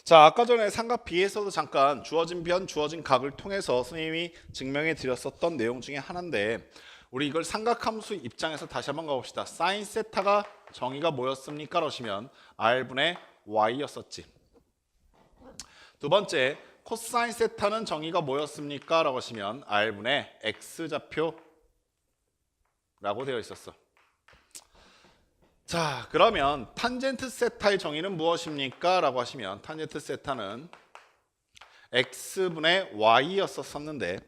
자, 아까 전에 삼각 B에서도 잠깐 주어진 변, 주어진 각을 통해서 선생님이 증명해 드렸었던 내용 중에 하나인데 우리 이걸 삼각함수 입장에서 다시 한번 가봅시다. 사인 세타가 정의가 뭐였습니까? 그러시면 R분의 Y였었지. 두 번째, 코사인 세타는 정의가 뭐였습니까? 라고 하시면 R분의 X좌표라고 되어 있었어. 자, 그러면 탄젠트 세타의 정의는 무엇입니까? 라고 하시면 탄젠트 세타는 x분의 y였었는데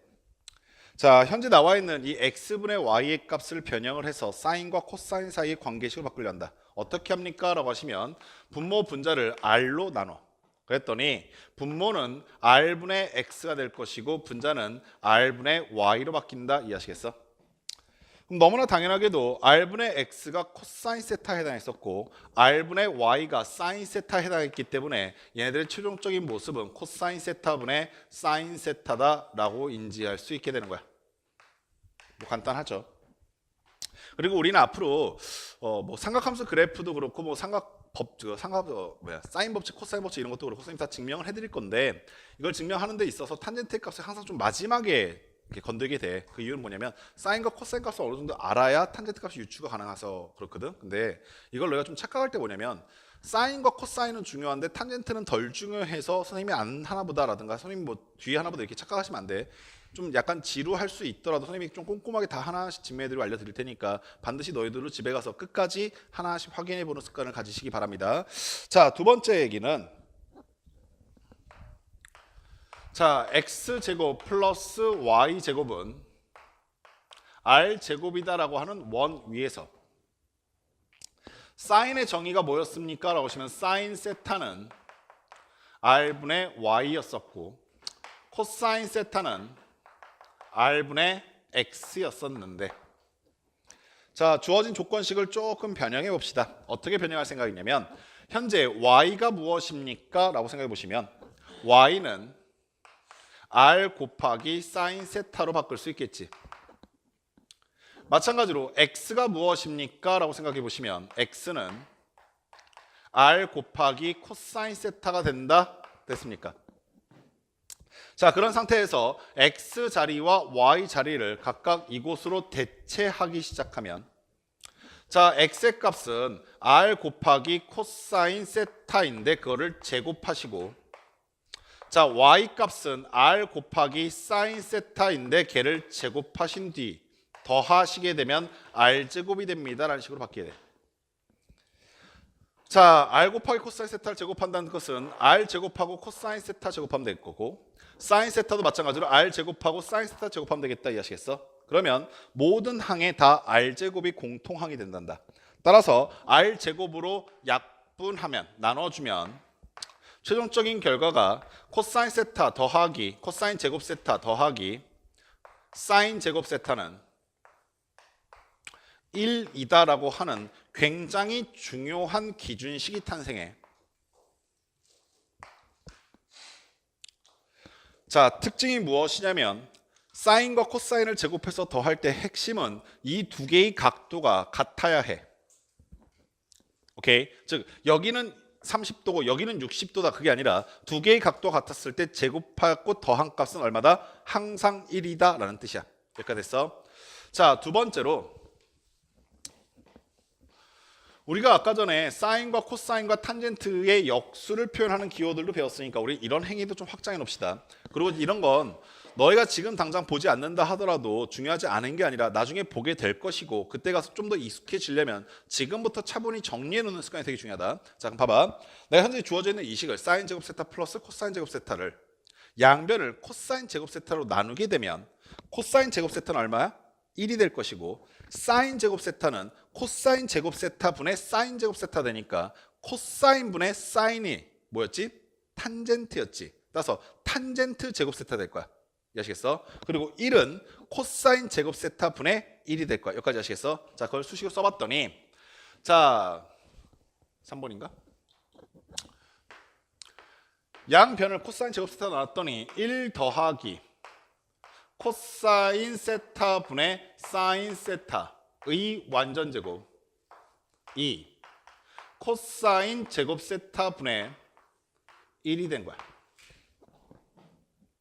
자, 현재 나와 있는 이 x분의 y의 값을 변형을 해서 사인과 코사인 사이의 관계식을 바꾸려 한다. 어떻게 합니까? 라고 하시면 분모 분자를 r로 나눠. 그랬더니 분모는 r분의 x가 될 것이고 분자는 r분의 y로 바뀐다. 이해하시겠어? 그럼 너무나 당연하게도 r분의 x가 코사인 세타에 해당했었고 r분의 y가 사인 세타에 해당했기 때문에 얘네들의 최종적인 모습은 코사인 세타분의 사인 세타다라고 인지할 수 있게 되는 거야. 뭐 간단하죠. 그리고 우리는 앞으로 뭐 삼각함수 그래프도 그렇고 뭐 사인 법칙, 코사인 법칙 이런 것도 그렇고 선생님 다 증명을 해드릴 건데 이걸 증명하는 데 있어서 탄젠트 값을 항상 좀 마지막에 이렇게 건들게 돼. 그 이유는 뭐냐면 사인과 코사인 값을 어느 정도 알아야 탄젠트 값이 유추가 가능해서 그렇거든. 근데 이걸 내가 좀 착각할 때 뭐냐면 사인과 코사인은 중요한데 탄젠트는 덜 중요해서 선생님이 안 하나보다라든가 선생님 뭐 뒤에 하나보다 이렇게 착각하시면 안 돼. 좀 약간 지루할 수 있더라도 선생님이 좀 꼼꼼하게 다 하나씩 증명해드리고 알려드릴 테니까 반드시 너희들도 집에 가서 끝까지 하나씩 확인해보는 습관을 가지시기 바랍니다. 자, 두 번째 얘기는 자, x제곱 플러스 y제곱은 r제곱이다라고 하는 원 위에서 사인의 정의가 뭐였습니까? 라고 하시면 사인 세타는 r분의 y였었고 코사인 세타는 r분의 x였었는데 자, 주어진 조건식을 조금 변형해 봅시다. 어떻게 변형할 생각이냐면 현재 y가 무엇입니까? 라고 생각해 보시면 y는 r 곱하기 사인 세타로 바꿀 수 있겠지. 마찬가지로 x가 무엇입니까? 라고 생각해 보시면 x는 r 곱하기 코사인 세타가 된다. 됐습니까? 자, 그런 상태에서 x 자리와 y 자리를 각각 이곳으로 대체하기 시작하면 자, x의 값은 r 곱하기 코사인 세타인데 그거를 제곱하시고 자, y 값은 r 곱하기 사인 세타인데 걔를 제곱하신 뒤 더하시게 되면 r제곱이 됩니다 라는 식으로 바뀌게 돼. 자, r 곱하기 코사인 세타를 제곱한다는 것은 r 제곱하고 코사인 세타 제곱하면 될 거고 사인 세타도 마찬가지로 r 제곱하고 사인 세타 제곱하면 되겠다. 이해하시겠어? 그러면 모든 항에 다 r제곱이 공통항이 된단다. 따라서 r제곱으로 약분하면 나눠주면 최종적인 결과가 코사인 세타 더하기 코사인 제곱 세타 더하기 사인 제곱 세타는 1이다라고 하는 굉장히 중요한 기준식이 탄생해. 자, 특징이 무엇이냐면 사인과 코사인을 제곱해서 더할 때 핵심은 이 두 개의 각도가 같아야 해. 오케이? 즉 여기는 30도고 여기는 60도다. 그게 아니라 두 개의 각도가 같았을 때 제곱하고 더한 값은 얼마다? 항상 1이다 라는 뜻이야. 여기까지 됐어? 자, 두 번째로 우리가 아까 전에 사인과 코사인과 탄젠트의 역수를 표현하는 기호들도 배웠으니까 우리 이런 행위도 좀 확장해 놓읍시다. 그리고 이런 건 너희가 지금 당장 보지 않는다 하더라도 중요하지 않은 게 아니라 나중에 보게 될 것이고 그때 가서 좀 더 익숙해지려면 지금부터 차분히 정리해 놓는 습관이 되게 중요하다. 자, 그럼 봐봐. 내가 현재 주어져 있는 이 식을 사인 제곱 세타 플러스 코사인 제곱 세타를 양변을 코사인 제곱 세타로 나누게 되면 코사인 제곱 세타는 얼마야? 1이 될 것이고 사인 제곱 세타는 코사인 제곱 세타 분의 사인 제곱 세타 되니까 코사인 분의 사인이 뭐였지? 탄젠트였지. 따라서 탄젠트 제곱 세타 될 거야. 아시겠어? 그리고 1은 코사인 제곱 세타 분의 1이 될 거야. 여기까지 아시겠어? 자, 그걸 수식으로 써봤더니 자, 3번인가? 양변을 코사인 제곱 세타 나눴더니 1 더하기 코사인 세타 분의 사인 세타의 완전 제곱 2 코사인 제곱 세타 분의 1이 된 거야.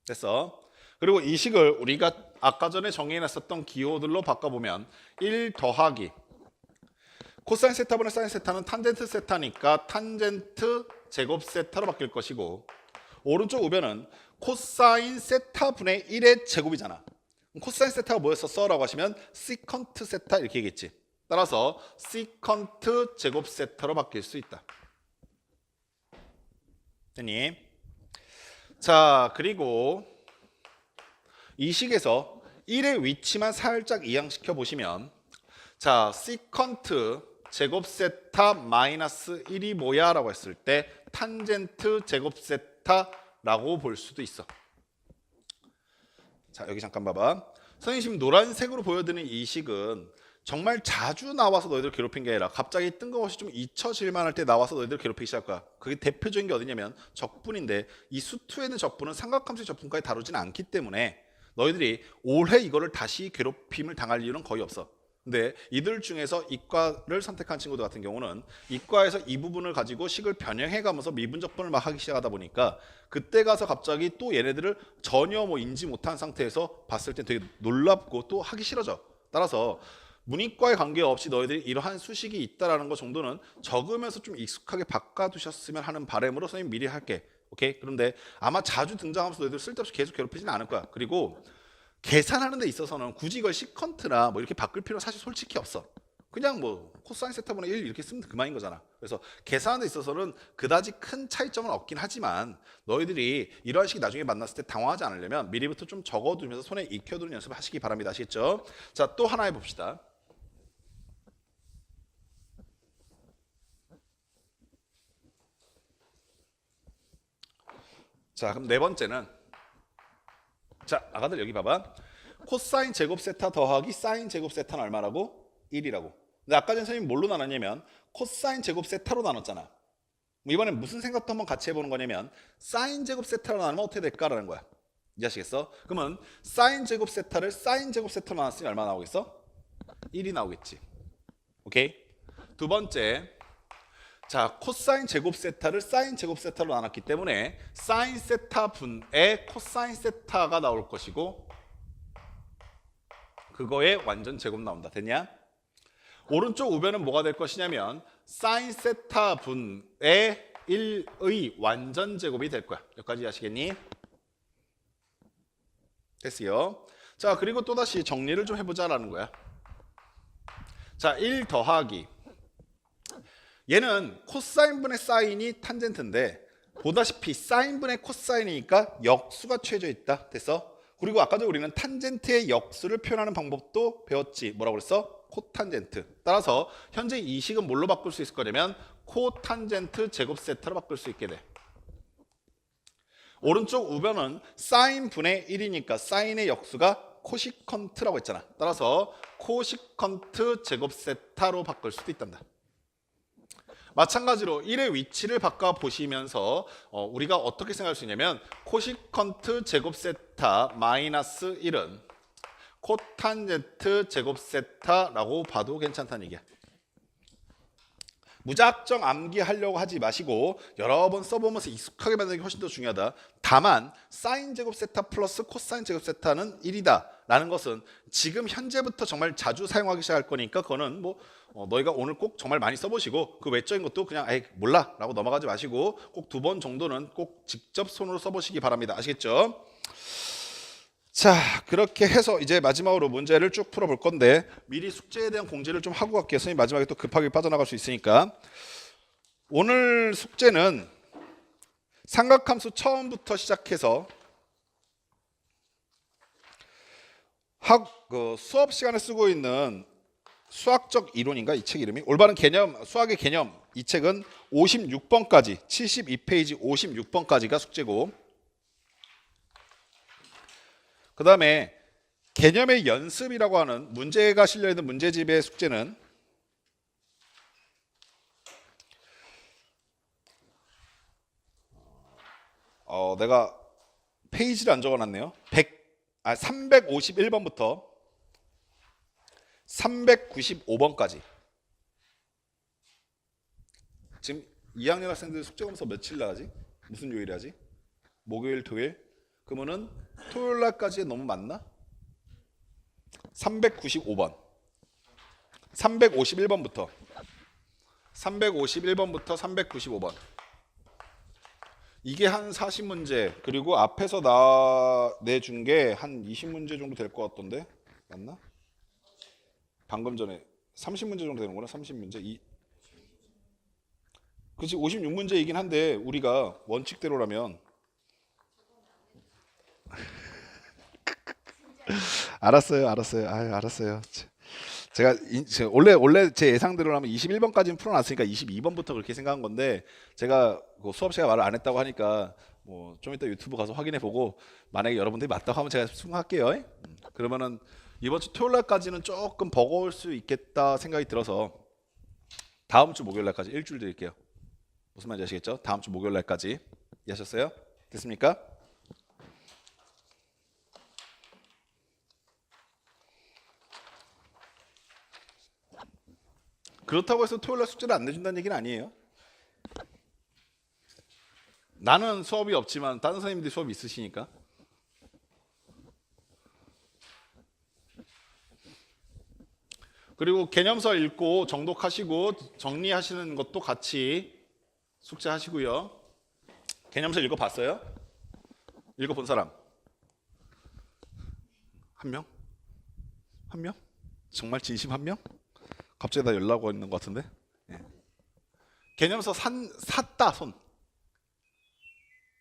됐어. 그리고 이 식을 우리가 아까 전에 정의해놨었던 기호들로 바꿔보면 1 더하기 코사인 세타분의 사인 세타는 탄젠트 세타니까 탄젠트 제곱 세타로 바뀔 것이고, 오른쪽 우변은 코사인 세타분의 1의 제곱이잖아. 코사인 세타가 뭐였었어? 라고 하시면 시컨트 세타 이렇게 얘기했지. 따라서 시컨트 제곱 세타로 바뀔 수 있다. 됐니? 자, 그리고 이 식에서 1의 위치만 살짝 이양시켜 보시면, 자, 시컨트 제곱 세타 마이너스 1이 뭐야? 라고 했을 때 탄젠트 제곱 세타라고 볼 수도 있어. 자, 여기 잠깐 봐봐. 선생님 지금 노란색으로 보여드리는 이 식은 정말 자주 나와서 너희들 괴롭힌 게 아니라 갑자기 뜬금없이 좀 잊혀질 만할 때 나와서 너희들 괴롭히기 시작할 거야. 그게 대표적인 게 어디냐면 적분인데, 이 수투에 있는 적분은 삼각함수의 적분까지 다루지는 않기 때문에 너희들이 올해 이거를 다시 괴롭힘을 당할 이유는 거의 없어. 근데 이들 중에서 이과를 선택한 친구들 같은 경우는 이과에서 이 부분을 가지고 식을 변형해 가면서 미분적분을 막 하기 시작하다 보니까 그때 가서 갑자기 또 얘네들을 전혀 뭐 인지 못한 상태에서 봤을 때 되게 놀랍고 또 하기 싫어져. 따라서 문이과에 관계없이 너희들이 이러한 수식이 있다라는 것 정도는 적으면서 좀 익숙하게 바꿔두셨으면 하는 바람으로 선생님 미리 할게. 오케이? 그런데 아마 자주 등장하면서 너희들 쓸데없이 계속 괴롭히지는 않을 거야. 그리고 계산하는 데 있어서는 굳이 이걸 시컨트나 뭐 이렇게 바꿀 필요는 사실 솔직히 없어. 그냥 뭐 코사인 세타분의 1 이렇게 쓰면 그만인 거잖아. 그래서 계산하는 데 있어서는 그다지 큰 차이점은 없긴 하지만 너희들이 이러한 식이 나중에 만났을 때 당황하지 않으려면 미리부터 좀 적어두면서 손에 익혀두는 연습을 하시기 바랍니다. 아시겠죠? 자, 또 하나 해봅시다. 자, 그럼 네 번째는, 자, 아가들 여기 봐봐. 코사인 제곱 세타 더하기 사인 제곱 세타는 얼마라고? 1이라고. 근데 아까 전에 선생님이 뭘로 나눴냐면 코사인 제곱 세타로 나눴잖아. 이번엔 무슨 생각도 한번 같이 해보는 거냐면 사인 제곱 세타로 나누면 어떻게 될까라는 거야. 이해하시겠어? 그러면 사인 제곱 세타를 사인 제곱 세타로 나눴으니 얼마 나오겠어? 1이 나오겠지. 오케이? 두 번째, 자, 코사인 제곱 세타를 사인 제곱 세타로 나눴기 때문에 사인 세타 분의 코사인 세타가 나올 것이고 그거의 완전 제곱 나온다. 됐냐? 오른쪽 우변은 뭐가 될 것이냐면 사인 세타 분의 1의 완전 제곱이 될 거야. 여기까지 아시겠니? 됐어요. 자, 그리고 또다시 정리를 좀 해보자라는 거야. 자, 1 더하기, 얘는 코사인분의 사인이 탄젠트인데 보다시피 사인분의 코사인이니까 역수가 취해져 있다. 됐어? 그리고 아까 전에 우리는 탄젠트의 역수를 표현하는 방법도 배웠지. 뭐라고 그랬어? 코탄젠트. 따라서 현재 이 식은 뭘로 바꿀 수 있을 거냐면 코탄젠트 제곱 세타로 바꿀 수 있게 돼. 오른쪽 우변은 사인분의 1이니까 사인의 역수가 코시컨트라고 했잖아. 따라서 코시컨트 제곱 세타로 바꿀 수도 있단다. 마찬가지로 1의 위치를 바꿔보시면서 우리가 어떻게 생각할 수 있냐면 코시컨트 제곱 세타 마이너스 1은 코탄젠트 제곱 세타라고 봐도 괜찮다는 얘기야. 무작정 암기하려고 하지 마시고 여러 번 써보면서 익숙하게 만드는 게 훨씬 더 중요하다. 다만 사인 제곱 세타 플러스 코사인 제곱 세타는 1이다 라는 것은 지금 현재부터 정말 자주 사용하기 시작할 거니까 그거는 뭐 너희가 오늘 꼭 정말 많이 써보시고 그 외적인 것도 그냥 에이 몰라 라고 넘어가지 마시고 꼭 2번 정도는 꼭 직접 손으로 써보시기 바랍니다. 아시겠죠? 자, 그렇게 해서 이제 마지막으로 문제를 쭉 풀어볼 건데 미리 숙제에 대한 공지를 좀 하고 갈게요. 선생님 마지막에 또 급하게 빠져나갈 수 있으니까. 오늘 숙제는 삼각함수 처음부터 시작해서 수업 시간에 쓰고 있는 수학적 이론인가? 이 책 이름이? 올바른 개념, 수학의 개념. 이 책은 56번까지, 72페이지 56번까지가 숙제고, 그 다음에 개념의 연습이라고 하는 문제가 실려있는 문제집의 숙제는 내가 페이지를 안 적어놨네요. 351번부터 395번까지. 지금 2학년 학생들 숙제 검사 며칠 나가지? 무슨 요일이 하지? 목요일, 토요일? 그러면은 토요일 날까지 너무 많나? 395번. 351번부터 395번. 이게 한 40문제, 그리고 앞에서 내준 게 한 20문제 정도 될 것 같던데? 맞나? 방금 전에 30문제 정도 되는구나. 30문제. 그치, 56문제이긴 한데 우리가 원칙대로라면 알았어요. 아유, 알았어요. 제가 원래 제 예상대로라면 21번까지는 풀어놨으니까 22번부터 그렇게 생각한 건데, 제가 그 수업 시간에 말을 안 했다고 하니까 뭐 좀 이따 유튜브 가서 확인해 보고, 만약에 여러분들이 맞다고 하면 제가 수긍할게요. 그러면은 이번 주 토요일 날까지는 조금 버거울 수 있겠다 생각이 들어서 다음 주 목요일 날까지 일주일 드릴게요. 무슨 말인지 아시겠죠? 다음 주 목요일 날까지. 이해하셨어요? 됐습니까? 그렇다고 해서 토요일 날 숙제를 안 내준다는 얘기는 아니에요. 나는 수업이 없지만 다른 선생님들이 수업이 있으시니까. 그리고 개념서 읽고 정독하시고 정리하시는 것도 같이 숙제하시고요. 개념서 읽어봤어요? 읽어본 사람? 한 명? 한 명? 정말 진심 한 명? 갑자기 나 연락 와 있는 것 같은데? 예. 개념서 샀다 손.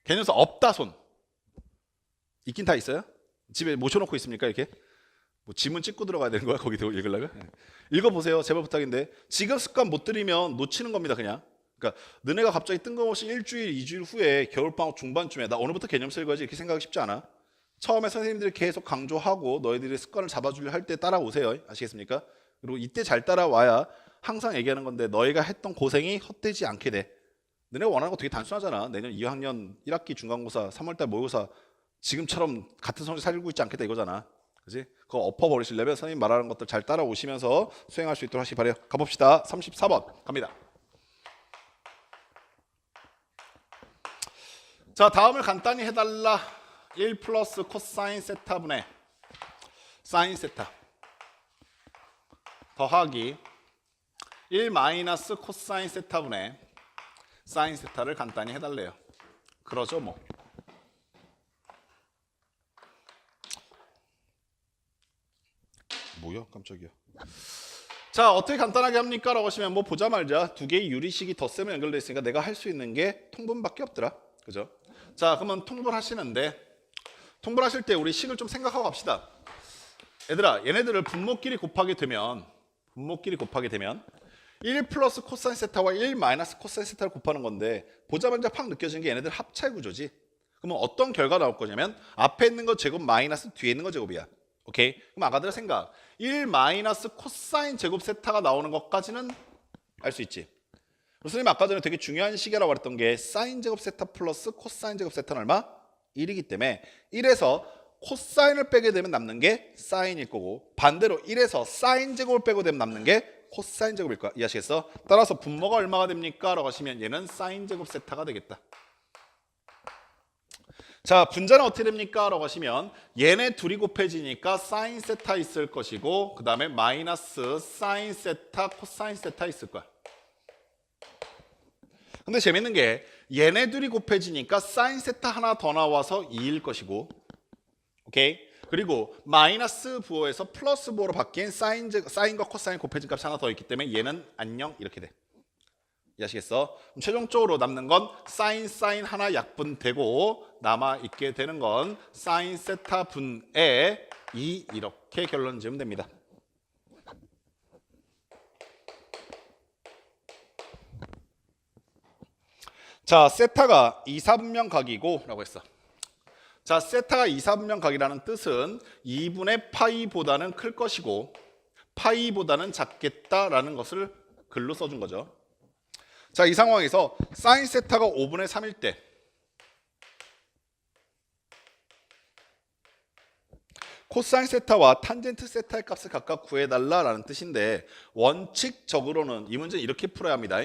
개념서 없다 손. 있긴 다 있어요? 집에 모셔놓고 있습니까 이렇게? 뭐 지문 찍고 들어가야 되는 거야 거기 읽으려면? 예. 읽어보세요. 제발 부탁인데. 지금 습관 못 들이면 놓치는 겁니다 그냥. 그러니까 너네가 갑자기 뜬금없이 일주일, 2주일 후에 겨울방학 중반쯤에 나 오늘부터 개념서 읽어야지 이렇게 생각하기 쉽지 않아. 처음에 선생님들이 계속 강조하고 너희들이 습관을 잡아주려 할 때 따라오세요. 아시겠습니까? 그리고 이때 잘 따라와야 항상 얘기하는 건데 너희가 했던 고생이 헛되지 않게 돼. 너네가 원하는 거 되게 단순하잖아. 내년 2학년 1학기 중간고사, 3월달 모의고사 지금처럼 같은 성적 살고 있지 않겠다 이거잖아. 그지? 그거 엎어버리시려면 선생님 말하는 것들 잘 따라오시면서 수행할 수 있도록 하시기 바래요. 가봅시다. 34번 갑니다. 자, 다음을 간단히 해달라. 1 플러스 코사인 세타분의 사인 세타 더하기 1 마이너스 코사인 세타분의 사인 세타를 간단히 해달래요. 그러죠 뭐. 뭐야 깜짝이야. 자, 어떻게 간단하게 합니까? 라고 하시면 뭐 보자 말자 두 개의 유리식이 덧셈을 연결되어 있으니까 내가 할 수 있는 게 통분밖에 없더라. 그죠? 자, 그러면 통분하시는데 통분하실 때 우리 식을 좀 생각하고 갑시다. 얘들아, 얘네들을 분모끼리 곱하게 되면 1 플러스 코사인 세타와 1 마이너스 코사인 세타를 곱하는 건데 보자마자 팍 느껴지는 게 얘네들 합차의 구조지. 그러면 어떤 결과 나올 거냐면 앞에 있는 거 제곱 마이너스 뒤에 있는 거 제곱이야. 오케이? 그럼 아까들의 생각 1 마이너스 코사인 제곱 세타가 나오는 것까지는 알 수 있지. 선생님 아까 전에 되게 중요한 식이라고 말했던 게 사인 제곱 세타 플러스 코사인 제곱 세타는 얼마? 1이기 때문에 1에서 코사인을 빼게 되면 남는 게 사인일 거고 반대로 1에서 사인 제곱을 빼고 되면 남는 게 코사인 제곱일 거야. 이해하시겠어? 따라서 분모가 얼마가 됩니까? 라고 하시면 얘는 사인 제곱 세타가 되겠다. 자, 분자는 어떻게 됩니까? 라고 하시면 얘네 둘이 곱해지니까 사인 세타 있을 것이고 그 다음에 마이너스 사인 세타 코사인 세타 있을 거야. 근데 재밌는 게 얘네 둘이 곱해지니까 사인 세타 하나 더 나와서 2일 것이고 오케이? 그리고 마이너스 부호에서 플러스 부호로 바뀐 사인과 코사인 곱해진 값이 하나 더 있기 때문에 얘는 안녕 이렇게 돼. 이해하시겠어? 그럼 최종적으로 남는 건 사인 하나 약분되고 남아있게 되는 건 사인 세타 분의 2 이렇게 결론 지으면 됩니다. 자, 세타가 2, 4분면 각이고 라고 했어. 자, 세타가 2, 4분면 각이라는 뜻은 2분의 파이보다는 클 것이고 파이보다는 작겠다라는 것을 글로 써준 거죠. 자, 이 상황에서 사인 세타가 5분의 3일 때 코사인 세타와 탄젠트 세타의 값을 각각 구해달라라는 뜻인데 원칙적으로는 이 문제는 이렇게 풀어야 합니다.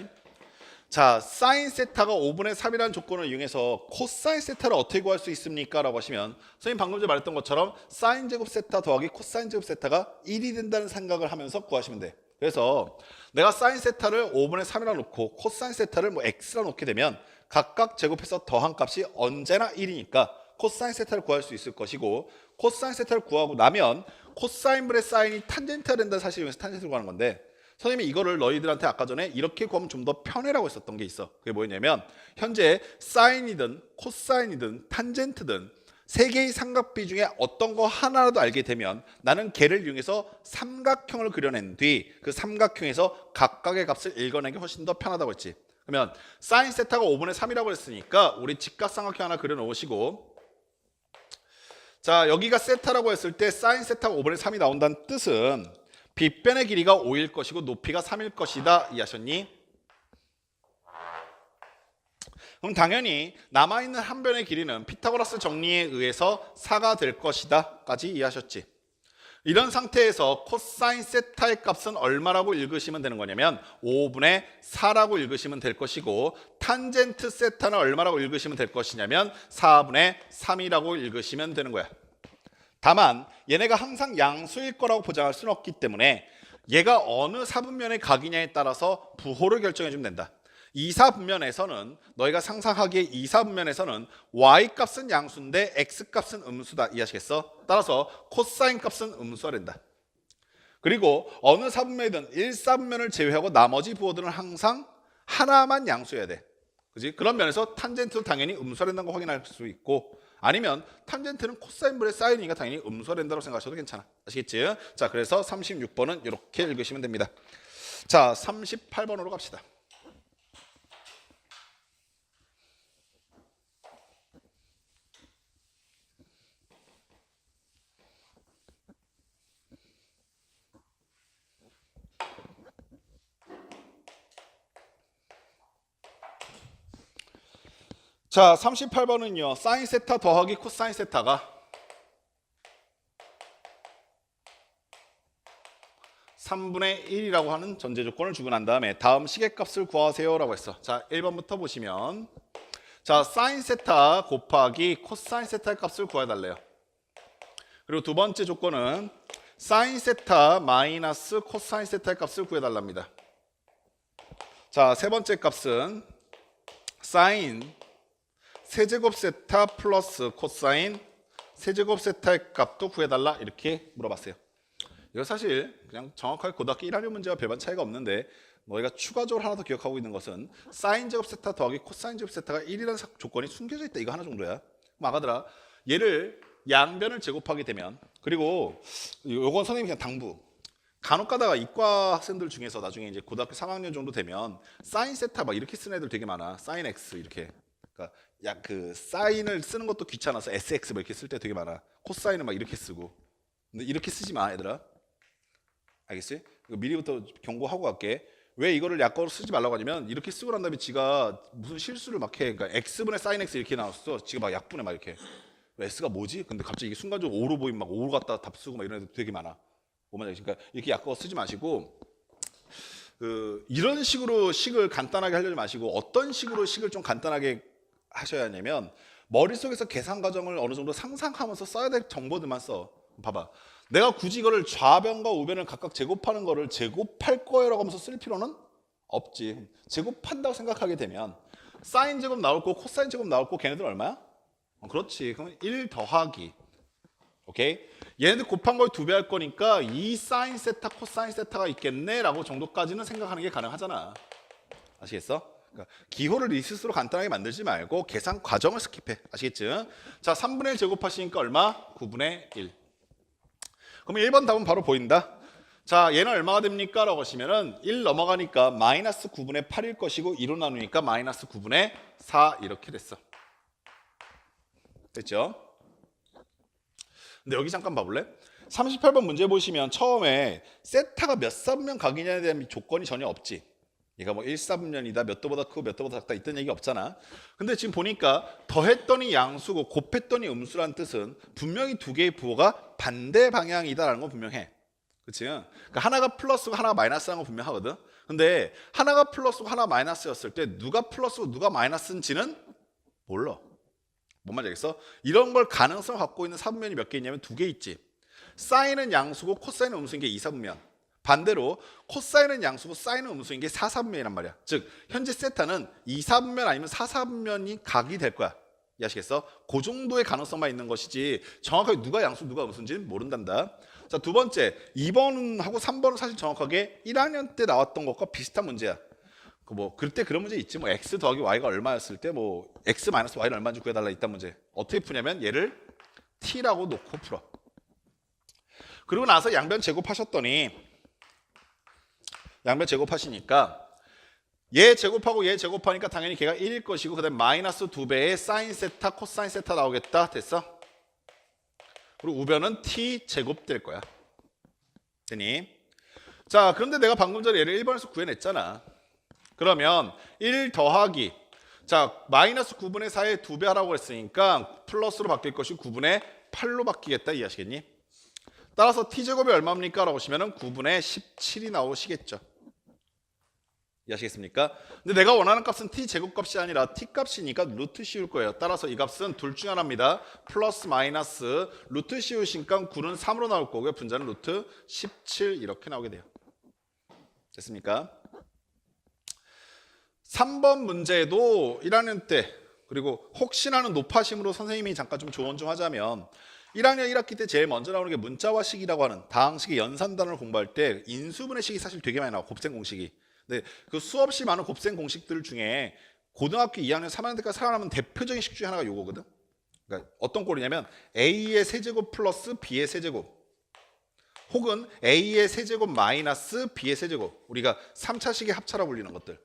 자, 사인 세타가 5분의 3이라는 조건을 이용해서 코사인 세타를 어떻게 구할 수 있습니까? 라고 하시면 선생님 방금 전에 말했던 것처럼 사인 제곱 세타 더하기 코사인 제곱 세타가 1이 된다는 생각을 하면서 구하시면 돼. 그래서 내가 사인 세타를 5분의 3이라 놓고 코사인 세타를 뭐 x라 놓게 되면 각각 제곱해서 더한 값이 언제나 1이니까 코사인 세타를 구할 수 있을 것이고, 코사인 세타를 구하고 나면 코사인 분의 사인이 탄젠트가 된다는 사실을 위해서 탄젠트를 구하는 건데, 선생님이 이거를 너희들한테 아까 전에 이렇게 구하면 좀 더 편해라고 했었던 게 있어. 그게 뭐였냐면 현재 사인이든 코사인이든 탄젠트든 세 개의 삼각비 중에 어떤 거 하나라도 알게 되면 나는 걔를 이용해서 삼각형을 그려낸 뒤 그 삼각형에서 각각의 값을 읽어내는 게 훨씬 더 편하다고 했지. 그러면 사인 세타가 5분의 3이라고 했으니까 우리 직각삼각형 하나 그려놓으시고, 자 여기가 세타라고 했을 때 사인 세타가 5분의 3이 나온다는 뜻은 빗변의 길이가 5일 것이고 높이가 3일 것이다 이해하셨니? 그럼 당연히 남아있는 한 변의 길이는 피타고라스 정리에 의해서 4가 될 것이다 까지 이해하셨지? 이런 상태에서 코사인 세타의 값은 얼마라고 읽으시면 되는 거냐면 5분의 4라고 읽으시면 될 것이고, 탄젠트 세타는 얼마라고 읽으시면 될 것이냐면 4분의 3이라고 읽으시면 되는 거야. 다만 얘네가 항상 양수일 거라고 보장할 수는 없기 때문에 얘가 어느 사분면의 각이냐에 따라서 부호를 결정해 주면 된다. 이사분면에서는 너희가 상상하기에 이사분면에서는 y값은 양수인데 x값은 음수다 이해하시겠어? 따라서 코사인 값은 음수가 된다. 그리고 어느 사분면이든 1사분면을 제외하고 나머지 부호들은 항상 하나만 양수여야 돼. 그지? 그런 면에서 탄젠트도 당연히 음수가 된다는 거 확인할 수 있고, 아니면 탄젠트는 코사인분의 사인이니까 당연히 음수가 된다고 생각하셔도 괜찮아. 아시겠지? 자, 그래서 36번은 이렇게 읽으시면 됩니다. 자, 38번으로 갑시다. 자, 38번은요. 사인 세타 더하기 코사인 세타가 3분의 1이라고 하는 전제 조건을 주고 난 다음에 다음 시계값을 구하세요 라고 했어. 자, 1번부터 보시면, 자, 사인 세타 곱하기 코사인 세타의 값을 구해달래요. 그리고 두 번째 조건은 사인 세타 마이너스 코사인 세타의 값을 구해달랍니다. 자, 세 번째 값은 사인 세제곱 세타 플러스 코사인 세제곱 세타의 값도 구해달라 이렇게 물어봤어요. 이거 사실 그냥 정확하게 고등학교 1학년 문제와 별반 차이가 없는데, 너희가 추가적으로 하나 더 기억하고 있는 것은 사인 제곱 세타 더하기 코사인 제곱 세타가 1이라는 조건이 숨겨져 있다, 이거 하나 정도야. 그럼 아가들아, 얘를 양변을 제곱하게 되면, 그리고 요건 선생님이 그냥 당부, 간혹 가다가 이과 학생들 중에서 나중에 이제 고등학교 3학년 정도 되면 사인 세타 막 이렇게 쓰는 애들 되게 많아. 사인 x 이렇게. 그러니까 그 사인을 쓰는 것도 귀찮아서 sx 막 이렇게 쓸 때 되게 많아. 코사인을 막 이렇게 쓰고. 근데 이렇게 쓰지 마, 얘들아. 알겠지? 이거 미리부터 경고하고 갈게. 왜 이거를 약거로 쓰지 말라고 하냐면, 이렇게 쓰고 난 다음에 지가 무슨 실수를 막 해. 그러니까 x분의 사인 x 이렇게 나왔어. 지가 막 약분해 막 이렇게. s가 뭐지? 근데 갑자기 이게 순간적으로 5로 보이면 막 5로 갖다 답 쓰고 막 이런 애들 되게 많아. 그러니까 이렇게 약거 쓰지 마시고, 이런 식으로 식을 간단하게 하려지 마시고, 어떤 식으로 식을 좀 간단하게 하셔야 하냐면, 머릿속에서 계산 과정을 어느 정도 상상하면서 써야 될 정보들만 써. 봐봐, 내가 굳이 이거를 좌변과 우변을 각각 제곱하는 거를 제곱할 거예요라고 하면서 쓸 필요는 없지. 제곱한다고 생각하게 되면 사인 제곱 나올 거, 코사인 제곱 나올 거, 걔네들 얼마야? 그렇지. 그러면 1 더하기, 오케이? 얘네들 곱한 걸 2배 할 거니까 2 사인 세타 코사인 세타가 있겠네 라고 정도까지는 생각하는 게 가능하잖아. 아시겠어? 그러니까 기호를 리스트로 간단하게 만들지 말고 계산 과정을 스킵해. 아시겠죠? 자, 3분의 1 제곱하시니까 얼마? 9분의 1. 그럼 1번 답은 바로 보인다. 자, 얘는 얼마가 됩니까? 라고 하시면은 1 넘어가니까 마이너스 9분의 8일 것이고 2로 나누니까 마이너스 9분의 4 이렇게 됐어. 됐죠? 근데 여기 잠깐 봐볼래? 38번 문제 보시면 처음에 세타가 몇 사분면 각이냐에 대한 조건이 전혀 없지. 얘가 뭐 1사분면이다, 몇 도보다 크고 몇 도보다 작다 이런 얘기 없잖아. 근데 지금 보니까 더했더니 양수고 곱했더니 음수라는 뜻은 분명히 두 개의 부호가 반대 방향이다라는 건 분명해. 그치? 그러니까 하나가 플러스고 하나가 마이너스라는 건 분명하거든. 근데 하나가 플러스고 하나 마이너스였을 때 누가 플러스고 누가 마이너스인지는 몰라. 뭔 말인지 알겠어? 이런 걸 가능성을 갖고 있는 사분면이 몇 개 있냐면 두 개 있지. 사인은 양수고 코사인은 음수인 게 2사분면. 반대로 코사인은 양수고 사인은 음수인 게 4사분면이란 말이야. 즉 현재 세타는 2사분면 아니면 4사분면이 각이 될 거야. 이해하시겠어? 그 정도의 가능성만 있는 것이지 정확하게 누가 양수 누가 음수인지는 모른단다. 자, 두 번째 2번하고 3번은 사실 정확하게 1학년 때 나왔던 것과 비슷한 문제야. 뭐 그때 그런 문제 있지. 뭐 x 더하기 y가 얼마였을 때 뭐 x 마이너스 y는 얼마인지 구해달라 있단 문제. 어떻게 푸냐면 얘를 t라고 놓고 풀어. 그리고 나서 양변 제곱하셨더니 양변 제곱하시니까 얘 제곱하고 얘 제곱하니까 당연히 걔가 1일 것이고 그 다음에 마이너스 2배의 사인 세타 코사인 세타 나오겠다. 됐어? 그리고 우변은 t 제곱 될 거야. 되니? 자, 그런데 내가 방금 전에 얘를 1번에서 구해냈잖아. 그러면 1 더하기 자 마이너스 9분의 4의 2배 하라고 했으니까 플러스로 바뀔 것이 9분의 8로 바뀌겠다. 이해하시겠니? 따라서 t제곱이 얼마입니까? 라고 하시면 9분의 17이 나오시겠죠. 이해하시겠습니까? 근데 내가 원하는 값은 t제곱 값이 아니라 t값이니까 루트 씌울 거예요. 따라서 이 값은 둘 중 하나입니다. 플러스 마이너스 루트 씌우시니까 9는 3으로 나올 거고요. 분자는 루트 17 이렇게 나오게 돼요. 됐습니까? 3번 문제도 1학년 때 그리고 혹시나는 높아심으로 선생님이 잠깐 좀 조언 좀 하자면 1학년 1학기 때 제일 먼저 나오는 게 문자화식이라고 하는 다항식의 연산단을 공부할 때 인수분해 식이 사실 되게 많이 나와. 곱셈 공식이. 근데 그 수없이 많은 곱셈 공식들 중에 고등학교 2학년 3학년 때까지 살아남은 대표적인 식 중에 하나가 요거거든. 그러니까 어떤 꼴이냐면 A의 세제곱 플러스 B의 세제곱 혹은 A의 세제곱 마이너스 B의 세제곱 우리가 3차식의 합차라고 불리는 것들.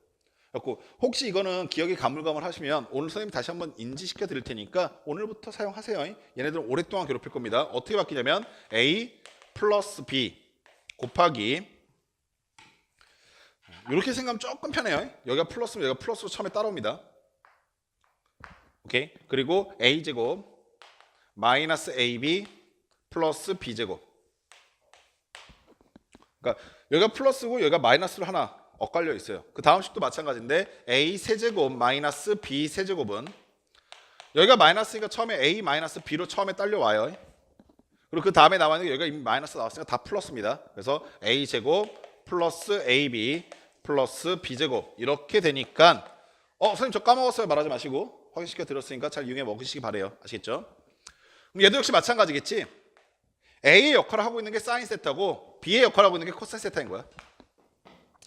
그래서 혹시 이거는 기억이 가물가물하시면 오늘 선생님이 다시 한번 인지시켜 드릴 테니까 오늘부터 사용하세요. 얘네들은 오랫동안 괴롭힐 겁니다. 어떻게 바뀌냐면 A 플러스 B 곱하기 이렇게 생각하면 조금 편해요. 여기가 플러스면 여기가 플러스로 처음에 따라옵니다. 오케이. 그리고 A제곱 마이너스 AB 플러스 B제곱. 그러니까 여기가 플러스고 여기가 마이너스로 하나 엇갈려 있어요. 그 다음 식도 마찬가지인데 A 세제곱 마이너스 B 세제곱은 여기가 마이너스니까 처음에 A 마이너스 B로 처음에 딸려와요. 그리고 그 다음에 나왔는 게 여기가 이미 마이너스 나왔으니까 다 플러스입니다. 그래서 A 제곱 플러스 AB 플러스 B제곱 이렇게 되니까 선생님 저 까먹었어요 말하지 마시고 확인시켜 드렸으니까 잘 이용해 먹으시기 바래요. 아시겠죠? 그럼 얘도 역시 마찬가지겠지. A의 역할을 하고 있는 게 사인 세타고 B의 역할을 하고 있는 게 코사인 세타인 거야.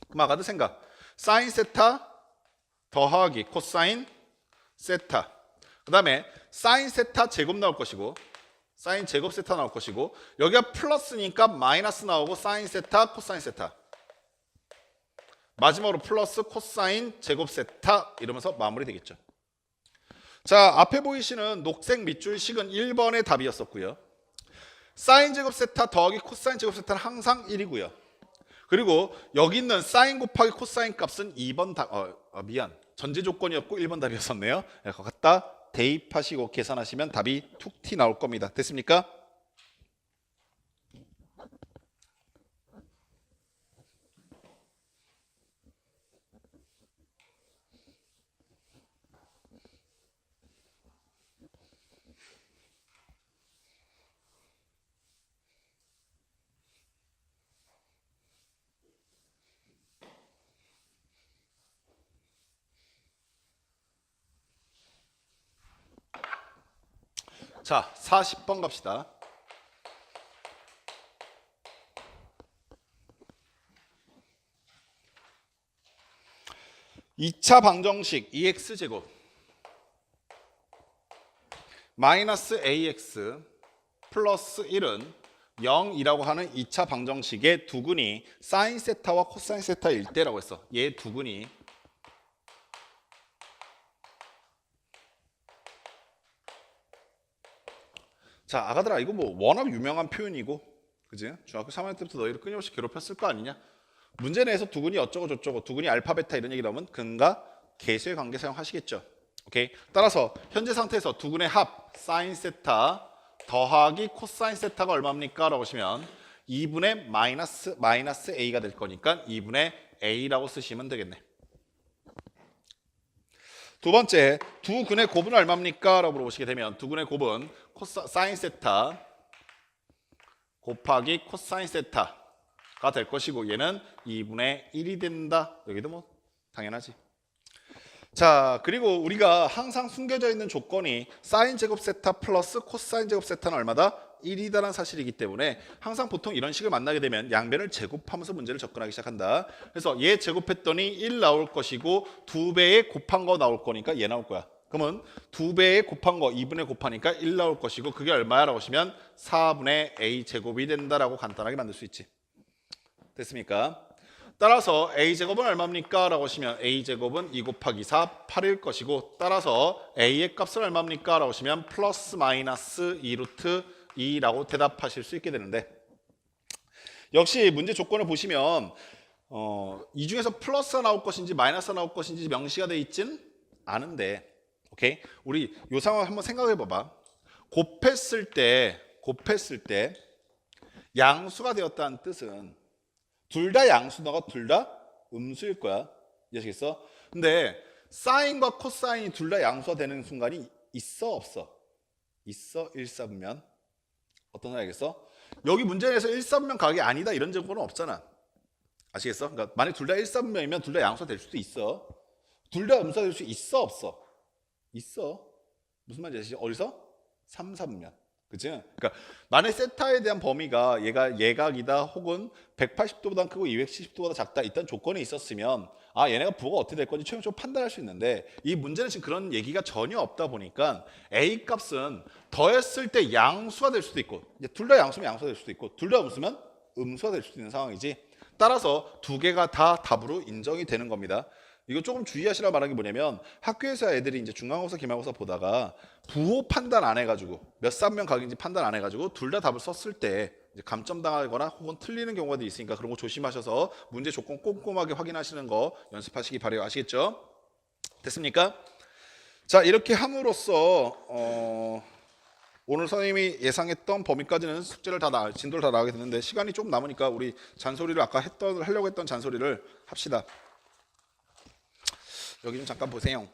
그럼 아까도 생각 사인 세타 더하기 코사인 세타 그 다음에 사인 세타 제곱 나올 것이고 사인 제곱 세타 나올 것이고 여기가 플러스니까 마이너스 나오고 사인 세타 코사인 세타 마지막으로 플러스 코사인 제곱 세타 이러면서 마무리 되겠죠. 자 앞에 보이시는 녹색 밑줄 식은 1번의 답이었었고요. 사인 제곱 세타 더하기 코사인 제곱 세타는 항상 1이고요. 그리고 여기 있는 사인 곱하기 코사인 값은 2번 답, 미안. 전제 조건이었고 1번 답이었었네요. 그거 갖다 대입하시고 계산하시면 답이 툭 티 나올 겁니다. 됐습니까? 자, 40번 갑시다. (2차) 방정식 2x제곱 마이너스 ax 플러스 1은 0이라고 하는 2차 방정식의 두근이 사인 세타와 코사인 세타일 때라고 했어. 얘 두근이 자, 아가들아 이거 뭐 워낙 유명한 표현이고 그지? 중학교 3학년 때부터 너희를 끊임없이 괴롭혔을 거 아니냐? 문제 내에서 두근이 어쩌고 저쩌고 두근이 알파 베타 이런 얘기 나오면 근과 계수의 관계 사용하시겠죠. 오케이. 따라서 현재 상태에서 두근의 합 사인 세타 더하기 코사인 세타가 얼마입니까? 라고 하시면 2분의 마이너스 a가 될 거니까 2분의 A라고 쓰시면 되겠네. 두 번째, 두 근의 곱은 얼마입니까? 라고 물어보시게 되면 두 근의 곱은 사인 세타 곱하기 코사인 세타가 될 것이고 얘는 2분의 1이 된다. 여기도 뭐 당연하지. 자, 그리고 우리가 항상 숨겨져 있는 조건이 사인 제곱 세타 플러스 코사인 제곱 세타는 얼마다? 1이다라는 사실이기 때문에 항상 보통 이런 식을 만나게 되면 양변을 제곱하면서 문제를 접근하기 시작한다. 그래서 얘 제곱했더니 1 나올 것이고 2배에 곱한 거 나올 거니까 얘 나올 거야. 그러면 2배에 곱한 거 2분의 곱하니까 1 나올 것이고 그게 얼마야? 라고 하시면 4분의 a 제곱이 된다라고 간단하게 만들 수 있지. 됐습니까? 따라서 a제곱은 얼마입니까? 라고 하시면 a제곱은 2 곱하기 4, 8일 것이고 따라서 a의 값은 얼마입니까? 라고 하시면 플러스 마이너스 2루트 2라고 대답하실 수 있게 되는데 역시 문제 조건을 보시면 이 중에서 플러스가 나올 것인지 마이너스가 나올 것인지 명시가 돼 있진 않은데 오케이? 우리 이 상황 한번 생각해 봐봐. 곱했을 때 양수가 되었다는 뜻은 둘 다 양수너가 둘 다 음수일 거야. 이해하시겠어? 근데 사인과 코사인이 둘 다 양수가 되는 순간이 있어 없어? 있어 1사분면. 어떤 거 알겠어? 여기 문제에서 1사분면 각이 아니다 이런 조건은 없잖아. 아시겠어? 그러니까 만약 둘 다 1사분면이면 둘 다 양수가 될 수도 있어. 둘 다 음수가 될 수 있어 없어? 있어. 무슨 말인지 아시죠? 어디서? 3사분면. 그치? 그러니까 만약 세타에 대한 범위가 얘가 예각이다 혹은 180도보다 크고 270도보다 작다 이딴 조건이 있었으면 아 얘네가 부호가 어떻게 될 건지 최종적으로 판단할 수 있는데 이 문제는 지금 그런 얘기가 전혀 없다 보니까 A 값은 더했을 때 양수가 될 수도 있고 둘 다 양수면 양수가 될 수도 있고 둘 다 음수면 음수가 될 수도 있는 상황이지. 따라서 두 개가 다 답으로 인정이 되는 겁니다. 이거 조금 주의하시라 말하는 게 뭐냐면 학교에서 애들이 이제 중간고사, 기말고사 보다가 부호 판단 안 해가지고 몇 사분면 각인지 판단 안 해가지고 둘 다 답을 썼을 때 이제 감점 당하거나 혹은 틀리는 경우가 있으니까 그런 거 조심하셔서 문제 조건 꼼꼼하게 확인하시는 거 연습하시기 바라요. 아시겠죠? 됐습니까? 자 이렇게 함으로써 오늘 선생님이 예상했던 범위까지는 숙제를 진도를 다 나가게 됐는데 시간이 좀 남으니까 우리 잔소리를 아까 하려고 했던 잔소리를 합시다. 여기 좀 잠깐 보세요.